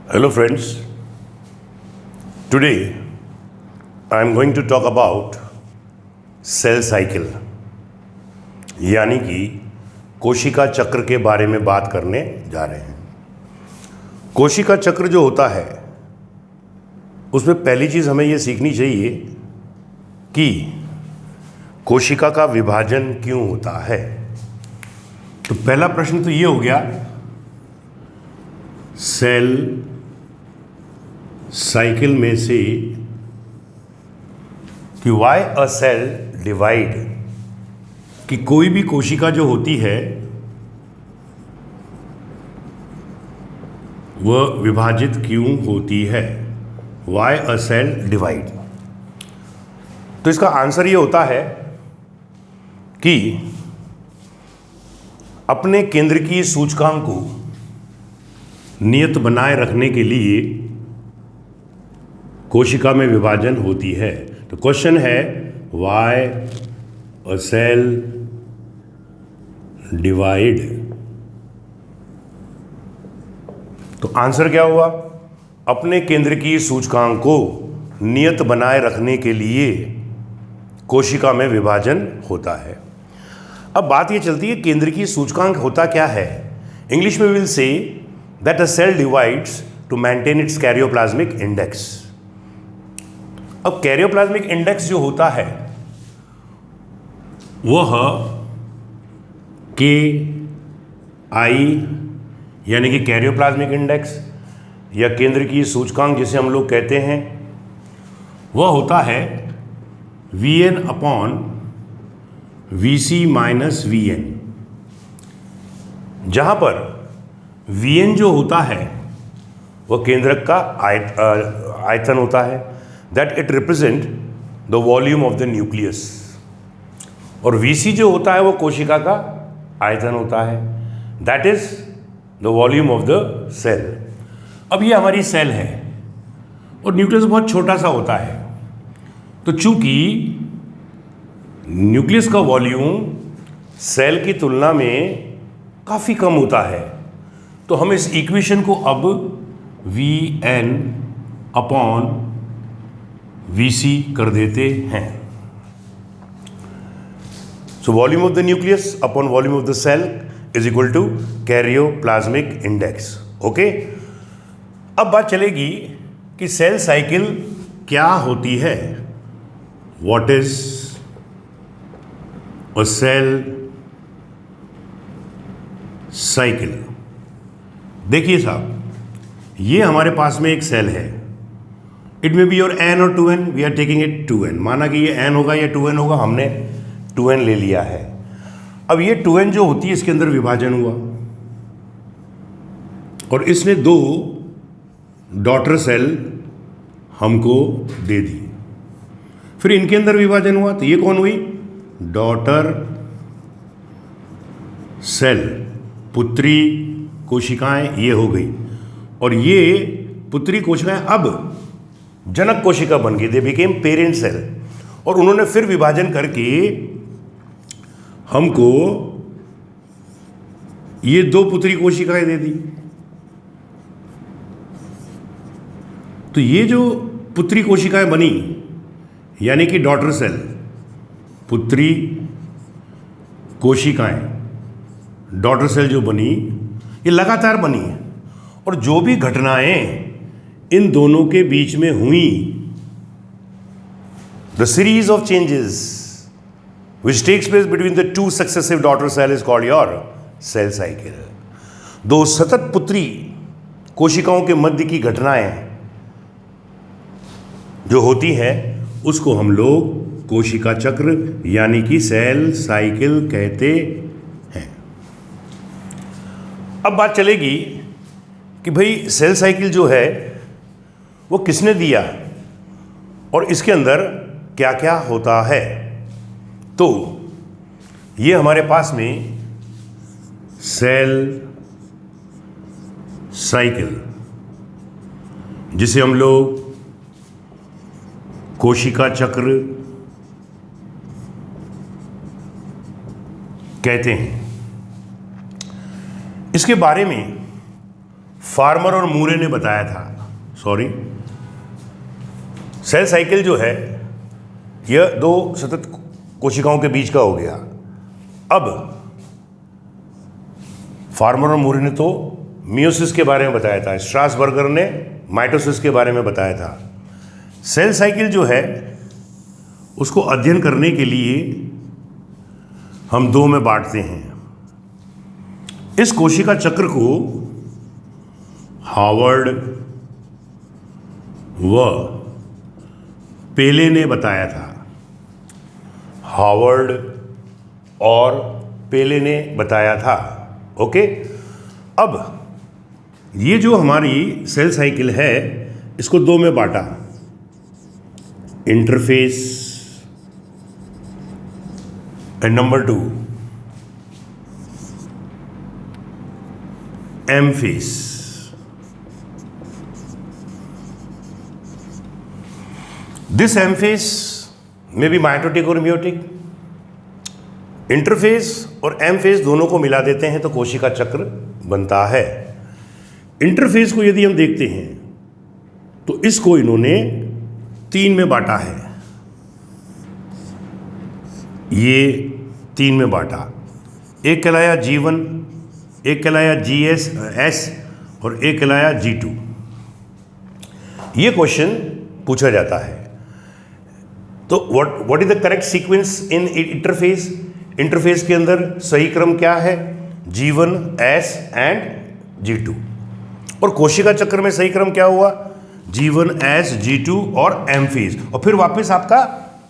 Hello friends, today I am going to talk about cell cycle यानी कि कोशिका चक्र के बारे में बात करने जा रहे हैं। कोशिका चक्र जो होता है उसमें पहली चीज़ हमें ये सीखनी चाहिए कि कोशिका का विभाजन क्यों होता है। तो पहला प्रश्न तो ये हो गया, सेल साइकिल में से कि वाई अ सेल डिवाइड, कि कोई भी कोशिका जो होती है वह विभाजित क्यों होती है, वाई अ सेल डिवाइड। तो इसका आंसर ये होता है कि अपने केंद्रकीय सूचकांक को नियत बनाए रखने के लिए कोशिका में विभाजन होती है। तो क्वेश्चन है व्हाई अ सेल डिवाइड। तो आंसर क्या हुआ, अपने केंद्रकीय सूचकांक को नियत बनाए रखने के लिए कोशिका में विभाजन होता है। अब बात ये चलती है केंद्रकीय सूचकांक होता क्या है। इंग्लिश में will say that a cell divides to maintain its karyoplasmic index. अब कैरियोप्लाज्मिक इंडेक्स जो होता है वह के आई यानी कि कैरियोप्लाज्मिक इंडेक्स या केंद्रकीय सूचकांक जिसे हम लोग कहते हैं, वह होता है Vn upon Vc minus Vn, जहां पर Vn जो होता है वह केंद्रक का आयतन होता है, that it represent the volume of the nucleus, और Vc जो होता है वो कोशिका का आयतन होता है, that is the volume of the cell. अब ये हमारी सेल है और न्यूक्लियस बहुत छोटा सा होता है, तो चूंकि न्यूक्लियस का वॉल्यूम सेल की तुलना में काफ़ी कम होता है, तो हम इस इक्वेशन को अब Vn अपॉन Vc कर देते हैं। So volume of the nucleus upon volume of the cell is equal to karyoplasmic index. Okay, अब बात चलेगी कि सेल साइकिल क्या होती है। What is a cell cycle. देखिए साहब, ये हमारे पास में एक सेल है, it may be your n और 2n, we are taking it 2n, माना कि ये n होगा या 2n होगा, हमने 2n ले लिया है। अब ये 2n जो होती है इसके अंदर विभाजन हुआ और इसने दो डॉटर सेल हमको दे दी, फिर इनके अंदर विभाजन हुआ, तो ये कौन हुई, डॉटर सेल, पुत्री कोशिकाएं ये हो गई, और ये पुत्री कोशिकाएं अब जनक कोशिका बन गई, दे बिकेम पेरेंट सेल, और उन्होंने फिर विभाजन करके हमको ये दो पुत्री कोशिकाएं दे दी। तो ये जो पुत्री कोशिकाएं बनी यानी कि डॉटर सेल, पुत्री कोशिकाएं, डॉटर सेल जो बनी, ये लगातार बनी है, और जो भी घटनाएं इन दोनों के बीच में हुई, the series of changes which takes place between the two successive daughter cell is called your cell cycle. दो सतत पुत्री कोशिकाओं के मध्य की घटनाएं जो होती हैं उसको हम लोग कोशिका चक्र यानी कि सेल साइकिल कहते हैं। अब बात चलेगी कि भाई सेल साइकिल जो है वो किसने दिया और इसके अंदर क्या क्या होता है। तो ये हमारे पास में सेल साइकिल, जिसे हम लोग कोशिका चक्र कहते हैं, इसके बारे में फार्मर और मूरे ने बताया था, सॉरी, सेल साइकिल जो है यह दो सतत कोशिकाओं के बीच का हो गया। अब फार्मर और मूरे ने तो मियोसिस के बारे में बताया था, स्ट्रासबर्गर ने माइटोसिस के बारे में बताया था। सेल साइकिल जो है उसको अध्ययन करने के लिए हम दो में बांटते हैं। इस कोशिका चक्र को हार्वर्ड व पेले ने बताया था। हार्वर्ड और पेले ने बताया था। ओके, अब ये जो हमारी सेल साइकिल है इसको दो में बांटा, interphase and number 2 M phase. This M phase में भी माइटोटिक और मियोटिक। इंटरफेस और एम फेस दोनों को मिला देते हैं तो कोशिका चक्र बनता है। इंटरफेस को यदि हम देखते हैं तो इसको इन्होंने 3 में बांटा है। ये 3 में बांटा, एक कहलाया G1, एक कहलाया GS और एक कहलाया G2। ये क्वेश्चन पूछा जाता है। तो what is the correct sequence in interface? Interface के अंदर सही क्रम क्या है? G1, S and G2। और कोशिका चक्र में सही क्रम क्या हुआ? G1, S, G2 और M फेज, और फिर वापस आपका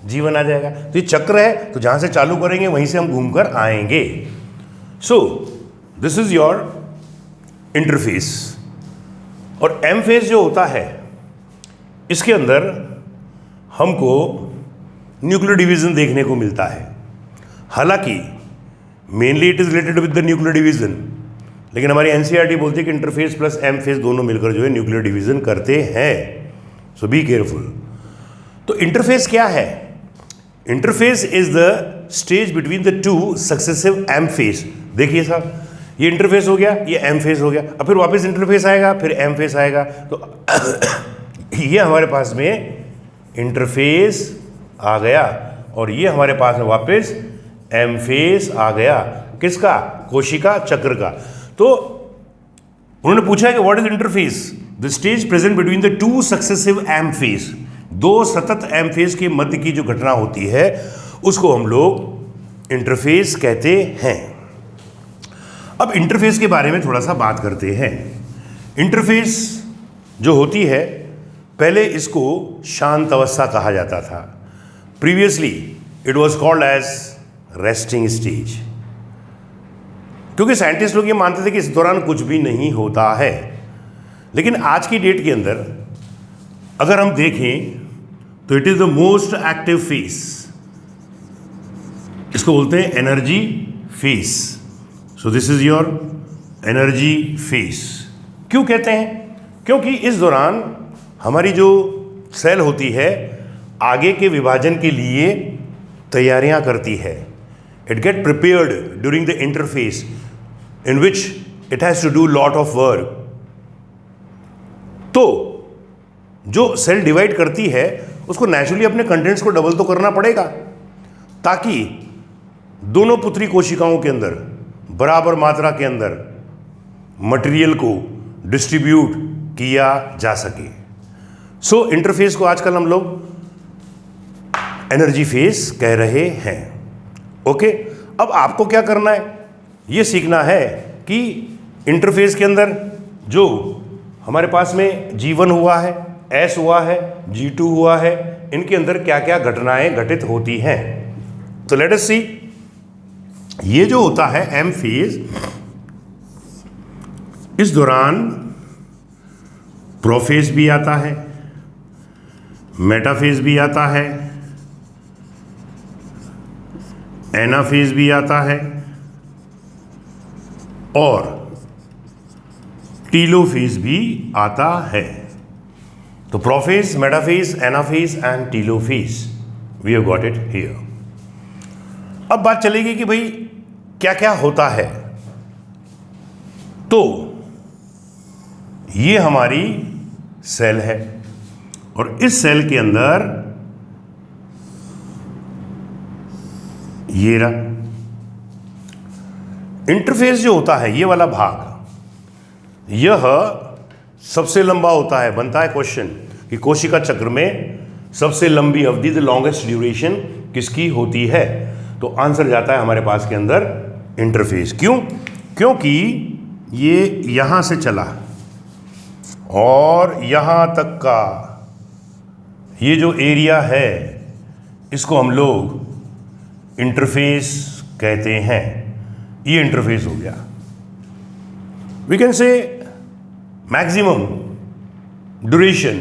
G1 आ जाएगा। तो ये चक्र है, तो जहां से चालू करेंगे वहीं से हम घूमकर आएंगे। So this is your interface. और M फेज जो होता है इसके अंदर हमको न्यूक्लियर डिवीजन देखने को मिलता है। हालांकि mainly it is related with the nuclear division, लेकिन हमारी एनसीईआरटी बोलती है कि इंटरफेस प्लस एम फेस दोनों मिलकर जो है न्यूक्लियर डिवीजन करते हैं। So be careful. तो इंटरफेस क्या है? Interphase is the stage between the 2 successive M phase. देखिए साहब, ये इंटरफेस हो गया, ये एम फेस हो गया, अब फिर वापस इंटरफेस आएगा, फिर एम फेस आएगा। तो ये हमारे पास में इंटरफेस आ गया और ये हमारे पास में वापस एम फेस आ गया। किसका? कोशिका चक्र का। तो उन्होंने पूछा है कि what is interphase? The stage present between the 2 successive M phase. 2 सतत एम फेस के मध्य की जो घटना होती है उसको हम लोग इंटरफेस कहते हैं। अब इंटरफेस के बारे में थोड़ा सा बात करते हैं। इंटरफेस जो होती है, पहले इसको शांत अवस्था कहा जाता था। Previously it was called as resting stage, क्योंकि साइंटिस्ट लोग ये मानते थे कि इस दौरान कुछ भी नहीं होता है। लेकिन आज की डेट के अंदर अगर हम देखें तो it is the most active face. इसको बोलते हैं energy face. So this is your energy face. क्यों कहते हैं? क्योंकि इस दौरान हमारी जो सेल होती है आगे के विभाजन के लिए तैयारियां करती है। It get prepared during the interphase in which it has to do lot of work. तो जो सेल डिवाइड करती है उसको नेचुरली अपने कंटेंट्स को डबल तो करना पड़ेगा, ताकि दोनों पुत्री कोशिकाओं के अंदर बराबर मात्रा के अंदर मटेरियल को डिस्ट्रीब्यूट किया जा सके। सो इंटरफेस को आजकल हम लोग एनर्जी फेस कह रहे हैं। ओके, अब आपको क्या करना है? ये सीखना है कि इंटरफेस के अंदर जो हमारे पास में G1 हुआ है, S हुआ है, G2 हुआ है, इनके अंदर क्या क्या घटनाएं घटित होती हैं। तो लेट अस सी। ये जो होता है एम फेज, इस दौरान प्रोफेज भी आता है, मेटाफेज भी आता है, एनाफेज भी आता है और टीलोफेज भी आता है। तो prophase, metaphase, anaphase and telophase, we have got it here. अब बात चलेगी कि भाई क्या क्या होता है। तो ये हमारी सेल है और इस सेल के अंदर ये रहा इंटरफेस जो होता है, ये वाला भाग, यह सबसे लंबा होता है। बनता है क्वेश्चन कि कोशिका चक्र में सबसे लंबी अवधि, द लॉन्गेस्ट ड्यूरेशन किसकी होती है? तो आंसर जाता है हमारे पास के अंदर इंटरफेस। क्यों? क्योंकि ये यहां से चला और यहां तक का ये जो एरिया है, इसको हम लोग इंटरफेस कहते हैं। ये इंटरफेस हो गया। We can say maximum duration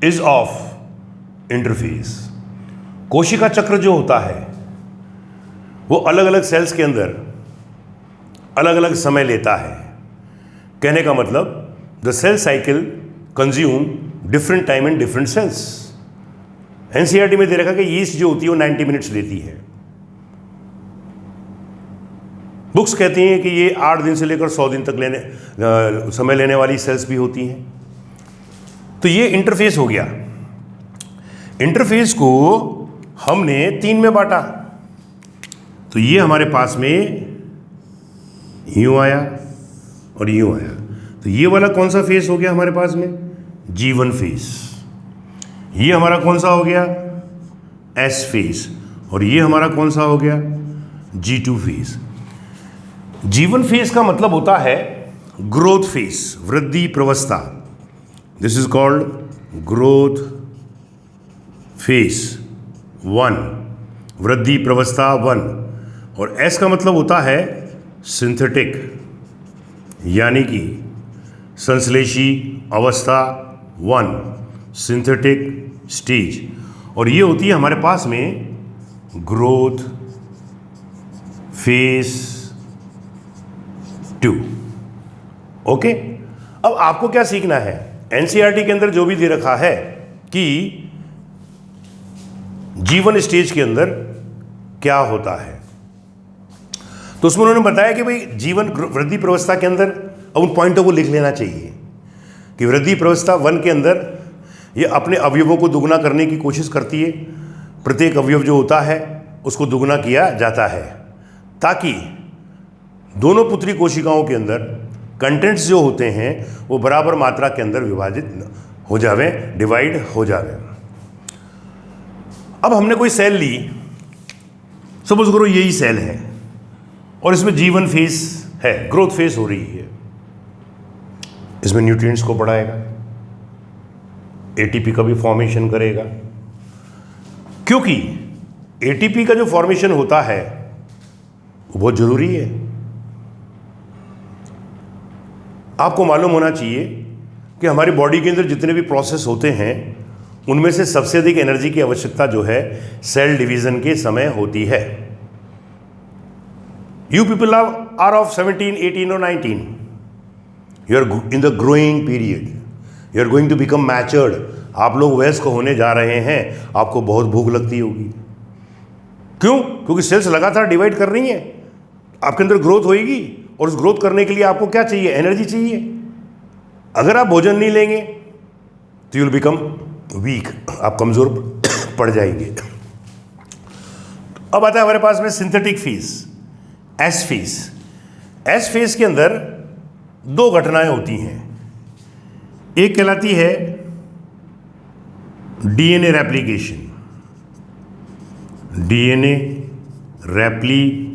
is of interphase. कोशिका चक्र जो होता है वो अलग अलग सेल्स के अंदर अलग अलग समय लेता है। कहने का मतलब the cell cycle consume different time in different cells. NCERT में दे रखा कि यीस्ट जो होती है वो 90 मिनट्स लेती है। बुक्स कहती हैं कि ये 8 दिन से लेकर 100 दिन तक समय लेने वाली सेल्स भी होती हैं। तो ये इंटरफेस हो गया। इंटरफेस को हमने 3 में बांटा। तो ये हमारे पास में यूं आया और यूं आया। तो ये वाला कौन सा फेस हो गया हमारे पास में? G1 face. ये हमारा कौन सा हो गया? S face. और ये हमारा कौन सा हो गया? G2 face. G1 फेस का मतलब होता है ग्रोथ फेस, वृद्धि प्रवस्था। This is called growth phase 1, वृद्धि प्रवस्था 1। और S का मतलब होता है सिंथेटिक, यानी कि संश्लेषी अवस्था 1, सिंथेटिक स्टेज। और ये होती है हमारे पास में ग्रोथ फेस 2। ओके, अब आपको क्या सीखना है? एनसीईआरटी के अंदर जो भी दे रखा है कि G1 स्टेज के अंदर क्या होता है, तो उसमें उन्होंने बताया कि भाई G1 वृद्धि प्रवस्था के अंदर, अब उन पॉइंटों को लिख लेना चाहिए कि वृद्धि प्रवस्था 1 के अंदर ये अपने अवयवों को दुगना करने की कोशिश करती है। प्रत्येक अवयव जो होता है उसको दुगना किया जाता है ताकि दोनों पुत्री कोशिकाओं के अंदर कंटेंट्स जो होते हैं वो बराबर मात्रा के अंदर विभाजित हो जावे, डिवाइड हो जावे। अब हमने कोई सेल ली, सपोज करो यही सेल है और इसमें G1 फेस है, ग्रोथ फेस हो रही है। इसमें न्यूट्रिएंट्स को बढ़ाएगा, एटीपी का भी फॉर्मेशन करेगा, क्योंकि एटीपी का जो फॉर्मेशन होता है वो बहुत जरूरी है। आपको मालूम होना चाहिए कि हमारी बॉडी के अंदर जितने भी प्रोसेस होते हैं उनमें से सबसे अधिक एनर्जी की आवश्यकता जो है सेल डिवीजन के समय होती है। You people are of 17, 18 or 19. You are in the growing period. You are going to become matured. आप लोग वयस्क होने जा रहे हैं, आपको बहुत भूख लगती होगी। क्यों? क्योंकि सेल्स लगातार डिवाइड कर रही हैं, आपके अंदर ग्रोथ होगी और उस ग्रोथ करने के लिए आपको क्या चाहिए? एनर्जी चाहिए। अगर आप भोजन नहीं लेंगे तो यू विल बिकम वीक, आप कमजोर पड़ जाएंगे। अब आता है हमारे पास में synthetic face, S phase. S phase के अंदर 2 घटनाएं होती हैं। एक कहलाती है डीएनए रेप्लिकेशन, डीएनए रेप्लिकेशन,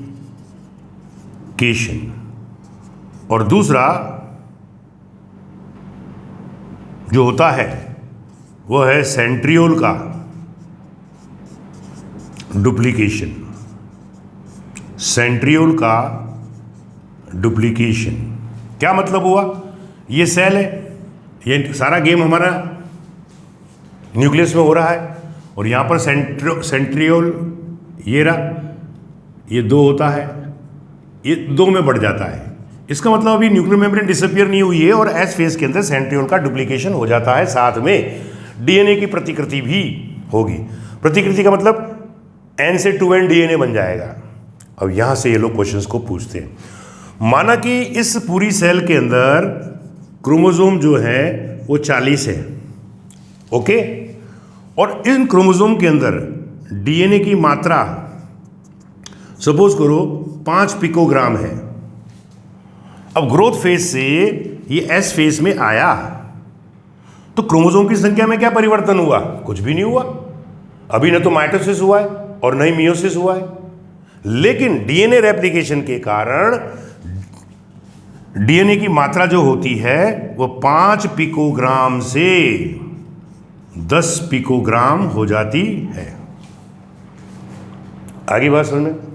और दूसरा जो होता है वो है सेंट्रियोल का डुप्लीकेशन। सेंट्रियोल का डुप्लीकेशन क्या मतलब हुआ? ये सेल है, ये सारा गेम हमारा न्यूक्लियस में हो रहा है और यहाँ पर सेंट्रियोल ये रहा, ये 2 होता है, ये 2 में बढ़ जाता है। इसका मतलब अभी न्यूक्लियर मेम्ब्रेन डिसअपियर नहीं हुई है और एस फेज के अंदर सेंट्रियोल का डुप्लीकेशन हो जाता है, साथ में डीएनए की प्रतिकृति भी होगी। प्रतिकृति का मतलब N से 2N डीएनए बन जाएगा। अब यहाँ से ये लोग क्वेश्चंस को पूछते हैं। माना कि इस पूरी सेल के अंदर क्रोमोसोम जो है वो 40 है, ओके। और इन क्रोमोसोम के अंदर डीएनए की मात्रा सपोज करो 5 पिकोग्राम है। अब ग्रोथ फेज से ये एस फेज में आया तो क्रोमोसोम की संख्या में क्या परिवर्तन हुआ? कुछ भी नहीं हुआ। अभी न तो माइटोसिस हुआ है और न ही मियोसिस हुआ है। लेकिन डीएनए रेप्लिकेशन के कारण डीएनए की मात्रा जो होती है वो 5 पिकोग्राम से 10 पिकोग्राम हो जाती है। आगे बात समझ में?